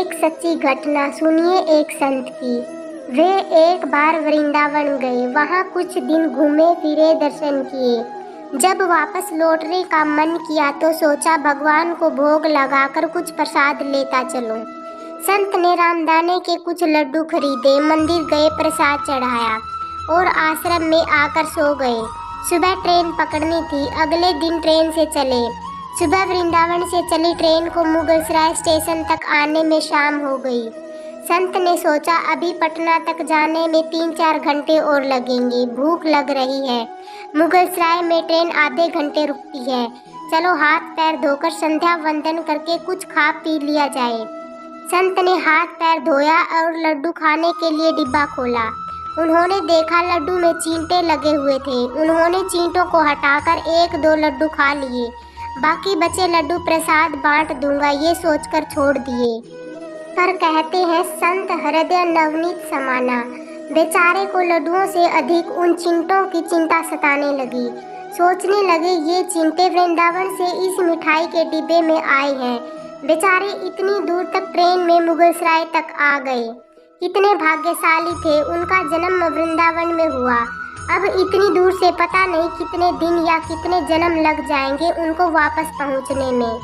एक सच्ची घटना सुनिए एक संत की। वे एक बार वृंदावन गए, वहाँ कुछ दिन घूमे फिरे, दर्शन किए। जब वापस लौटने का मन किया तो सोचा भगवान को भोग लगाकर कुछ प्रसाद लेता चलूं। संत ने रामदाने के कुछ लड्डू खरीदे, मंदिर गए, प्रसाद चढ़ाया और आश्रम में आकर सो गए। सुबह ट्रेन पकड़नी थी, अगले दिन ट्रेन से चले। सुबह वृंदावन से चली ट्रेन को मुगलसराय स्टेशन तक आने में शाम हो गई। संत ने सोचा अभी पटना तक जाने में 3-4 घंटे और लगेंगे, भूख लग रही है। मुगलसराय में ट्रेन आधे घंटे रुकती है, चलो हाथ पैर धोकर संध्या वंदन करके कुछ खा पी लिया जाए। संत ने हाथ पैर धोया और लड्डू खाने के लिए डिब्बा खोला। उन्होंने देखा लड्डू में चींटे लगे हुए थे। उन्होंने चींटों को हटाकर 1-2 लड्डू खा लिए, बाकी बचे लड्डू प्रसाद बांट दूंगा ये सोचकर छोड़ दिए। पर कहते हैं संत हृदय नवनीत समाना। बेचारे को लड्डुओं से अधिक उन चिंटों की चिंता सताने लगी। सोचने लगे ये चिंटे वृंदावन से इस मिठाई के डिब्बे में आए हैं। बेचारे इतनी दूर तक ट्रेन में मुगलसराय तक आ गए। कितने भाग्यशाली थे, उनका जन्म वृंदावन में हुआ। अब इतनी दूर से पता नहीं कितने दिन या कितने जन्म लग जाएंगे उनको वापस पहुंचने में।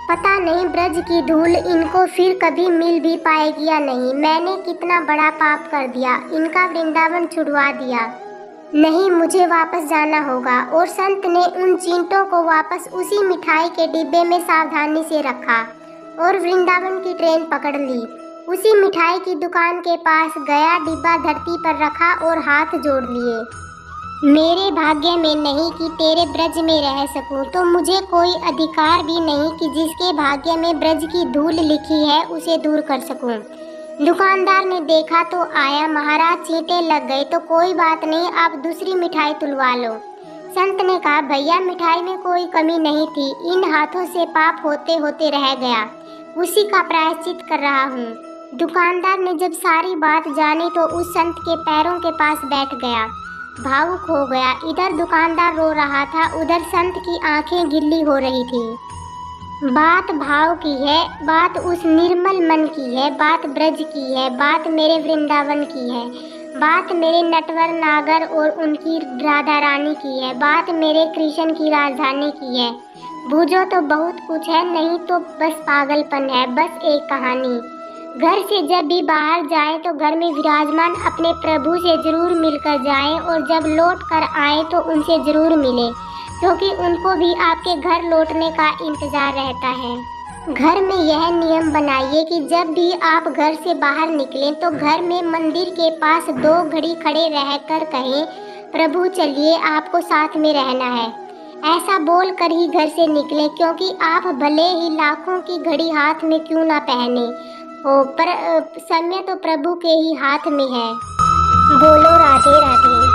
पता नहीं ब्रज की धूल इनको फिर कभी मिल भी पाएगी या नहीं। मैंने कितना बड़ा पाप कर दिया, इनका वृंदावन छुड़वा दिया। नहीं, मुझे वापस जाना होगा। और संत ने उन चींटों को वापस उसी मिठाई के डिब्बे में सावधानी से रखा और वृंदावन की ट्रेन पकड़ ली। उसी मिठाई की दुकान के पास गया, डिब्बा धरती पर रखा और हाथ जोड़ लिए। मेरे भाग्य में नहीं कि तेरे ब्रज में रह सकूं, तो मुझे कोई अधिकार भी नहीं कि जिसके भाग्य में ब्रज की धूल लिखी है उसे दूर कर सकूं। दुकानदार ने देखा तो आया, महाराज चींटे लग गए तो कोई बात नहीं, आप दूसरी मिठाई तुलवा लो। संत ने कहा भैया मिठाई में कोई कमी नहीं थी, इन हाथों से पाप होते होते रह गया, उसी का प्रायश्चित कर रहा हूँ। दुकानदार ने जब सारी बात जानी तो उस संत के पैरों के पास बैठ गया, भावुक हो गया। इधर दुकानदार रो रहा था, उधर संत की आंखें गिल्ली हो रही थी। बात भाव की है, बात उस निर्मल मन की है, बात ब्रज की है, बात मेरे वृंदावन की है, बात मेरे नटवर नागर और उनकी राधा रानी की है, बात मेरे कृष्ण की राजधानी की है। बूझो तो बहुत कुछ है, नहीं तो बस पागलपन है, बस एक कहानी। घर से जब भी बाहर जाएं तो घर में विराजमान अपने प्रभु से जरूर मिलकर जाएं और जब लौट कर आएं तो उनसे जरूर मिलें, क्योंकि उनको भी आपके घर लौटने का इंतज़ार रहता है। घर में यह नियम बनाइए कि जब भी आप घर से बाहर निकलें तो घर में मंदिर के पास 2 घड़ी खड़े रहकर कहें प्रभु चलिए आपको साथ में रहना है। ऐसा बोल कर ही घर से निकलें, क्योंकि आप भले ही लाखों की घड़ी हाथ में क्यों ना पहने हो, पर समय तो प्रभु के ही हाथ में है। बोलो राधे राधे।